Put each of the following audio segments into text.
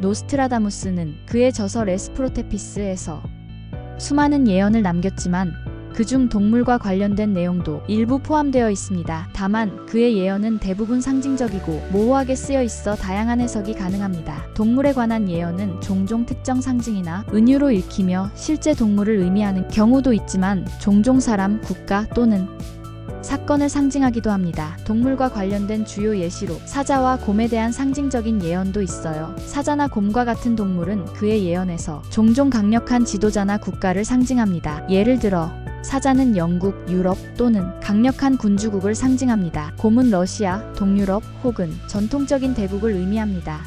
노스트라다무스는 그의 저서 레스프로테피스에서 수많은 예언을 남겼지만 그중 동물과 관련된 내용도 일부 포함되어 있습니다. 다만 그의 예언은 대부분 상징적이고 모호하게 쓰여 있어 다양한 해석이 가능합니다. 동물에 관한 예언은 종종 특정 상징이나 은유로 읽히며 실제 동물을 의미하는 경우도 있지만 종종 사람, 국가 또는 사건을 상징하기도 합니다. 동물과 관련된 주요 예시로 사자와 곰에 대한 상징적인 예언도 있어요. 사자나 곰과 같은 동물은 그의 예언에서 종종 강력한 지도자나 국가를 상징합니다. 예를 들어 사자는 영국, 유럽 또는 강력한 군주국을 상징합니다. 곰은 러시아, 동유럽 혹은 전통적인 대국을 의미합니다.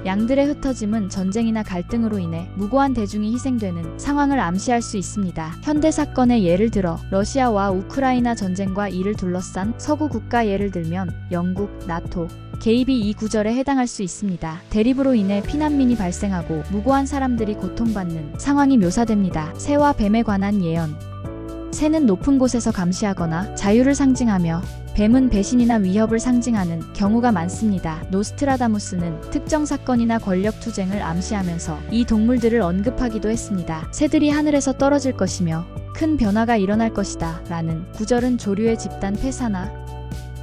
양들의 흩어짐은 전쟁이나 갈등으로 인해 무고한 대중이 희생되는 상황을 암시할 수 있습니다. 현대 사건의 예를 들어 러시아와 우크라이나 전쟁과 이를 둘러싼 서구 국가 예를 들면 영국, 나토 개입이 이 구절에 해당할 수 있습니다. 대립으로 인해 피난민이 발생하고 무고한 사람들이 고통받는 상황이 묘사됩니다. 새와 뱀에 관한 예언. 새는 높은 곳에서 감시하거나 자유를 상징하며 뱀은 배신이나 위협을 상징하는 경우가 많습니다. 노스트라다무스는 특정 사건이나 권력 투쟁을 암시하면서 이 동물들을 언급하기도 했습니다. 새들이 하늘에서 떨어질 것이며 큰 변화가 일어날 것이다 라는 구절은 조류의 집단 폐사나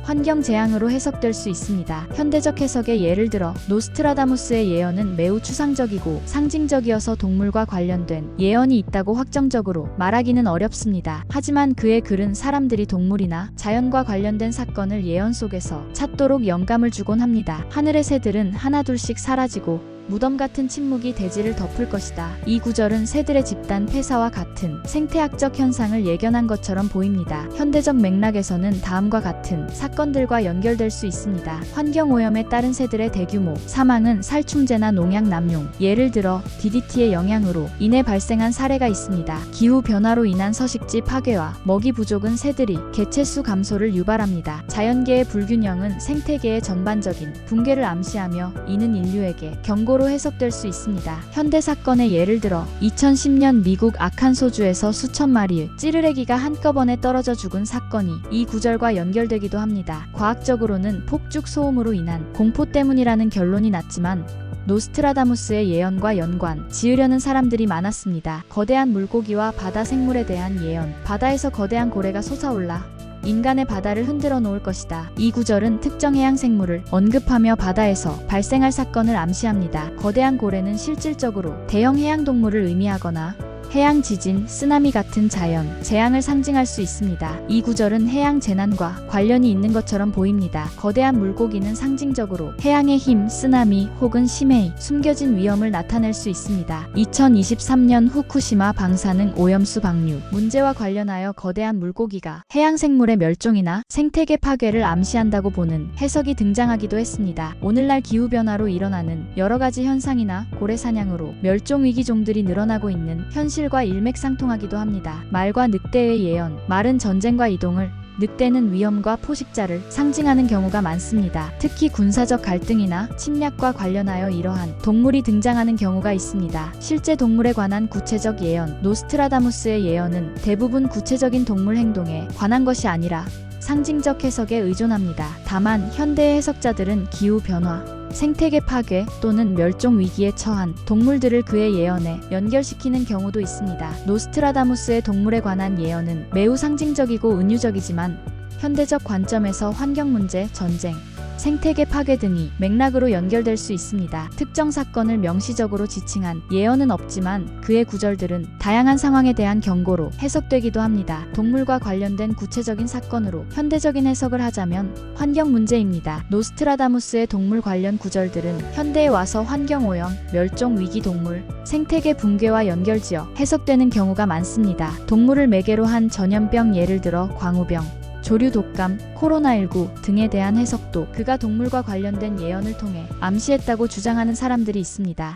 환경 재앙으로 해석될 수 있습니다. 현대적 해석의 예를 들어 노스트라다무스의 예언은 매우 추상적이고 상징적이어서 동물과 관련된 예언이 있다고 확정적으로 말하기는 어렵습니다. 하지만 그의 글은 사람들이 동물이나 자연과 관련된 사건을 예언 속에서 찾도록 영감을 주곤 합니다. 하늘의 새들은 하나둘씩 사라지고 무덤 같은 침묵이 대지를 덮을 것이다. 이 구절은 새들의 집단 폐사와 같은 생태학적 현상을 예견한 것처럼 보입니다. 현대적 맥락에서는 다음과 같은 사건들과 연결될 수 있습니다. 환경오염에 따른 새들의 대규모 사망은 살충제나 농약 남용, 예를 들어 DDT의 영향으로 인해 발생한 사례가 있습니다. 기후변화로 인한 서식지 파괴와 먹이 부족은 새들이 개체수 감소를 유발합니다. 자연계의 불균형은 생태계의 전반적인 붕괴를 암시하며 이는 인류에게 경고 로 해석될 수 있습니다. 현대 사건의 예를 들어 2010년 미국 아칸소주에서 수천 마리의 찌르레기가 한꺼번에 떨어져 죽은 사건이 이 구절과 연결되기도 합니다. 과학적으로는 폭죽 소음으로 인한 공포 때문이라는 결론이 났지만 노스트라다무스의 예언과 연관 지으려는 사람들이 많았습니다. 거대한 물고기와 바다 생물에 대한 예언. 바다에서 거대한 고래가 솟아올라 인간의 바다를 흔들어 놓을 것이다. 이 구절은 특정 해양 생물을 언급하며 바다에서 발생할 사건을 암시합니다. 거대한 고래는 실질적으로 대형 해양 동물을 의미하거나 해양 지진, 쓰나미 같은 자연 재앙을 상징할 수 있습니다. 이 구절은 해양 재난과 관련이 있는 것처럼 보입니다. 거대한 물고기는 상징적으로 해양의 힘, 쓰나미 혹은 심해의 숨겨진 위험을 나타낼 수 있습니다. 2023년 후쿠시마 방사능 오염수 방류 문제와 관련하여 거대한 물고기가 해양 생물의 멸종이나 생태계 파괴를 암시한다고 보는 해석이 등장하기도 했습니다. 오늘날 기후변화로 일어나는 여러 가지 현상이나 고래 사냥으로 멸종 위기종들이 늘어나고 있는 현실과 일맥상통하기도 합니다. 말과 늑대의 예언. 말은 전쟁과 이동을, 늑대는 위험과 포식자를 상징하는 경우가 많습니다. 특히 군사적 갈등이나 침략과 관련하여 이러한 동물이 등장하는 경우가 있습니다. 실제 동물에 관한 구체적 예언. 노스트라다무스의 예언은 대부분 구체적인 동물 행동에 관한 것이 아니라 상징적 해석에 의존합니다. 다만 현대의 해석자들은 기후변화, 생태계 파괴 또는 멸종 위기에 처한 동물들을 그의 예언에 연결시키는 경우도 있습니다. 노스트라다무스의 동물에 관한 예언은 매우 상징적이고 은유적이지만 현대적 관점에서 환경 문제, 전쟁, 생태계 파괴 등이 맥락으로 연결될 수 있습니다. 특정 사건을 명시적으로 지칭한 예언은 없지만 그의 구절들은 다양한 상황에 대한 경고로 해석되기도 합니다. 동물과 관련된 구체적인 사건으로 현대적인 해석을 하자면 환경 문제입니다. 노스트라다무스의 동물 관련 구절들은 현대에 와서 환경오염, 멸종 위기 동물, 생태계 붕괴와 연결지어 해석되는 경우가 많습니다. 동물을 매개로 한 전염병 예를 들어 광우병, 조류 독감, 코로나19 등에 대한 해석도 그가 동물과 관련된 예언을 통해 암시했다고 주장하는 사람들이 있습니다.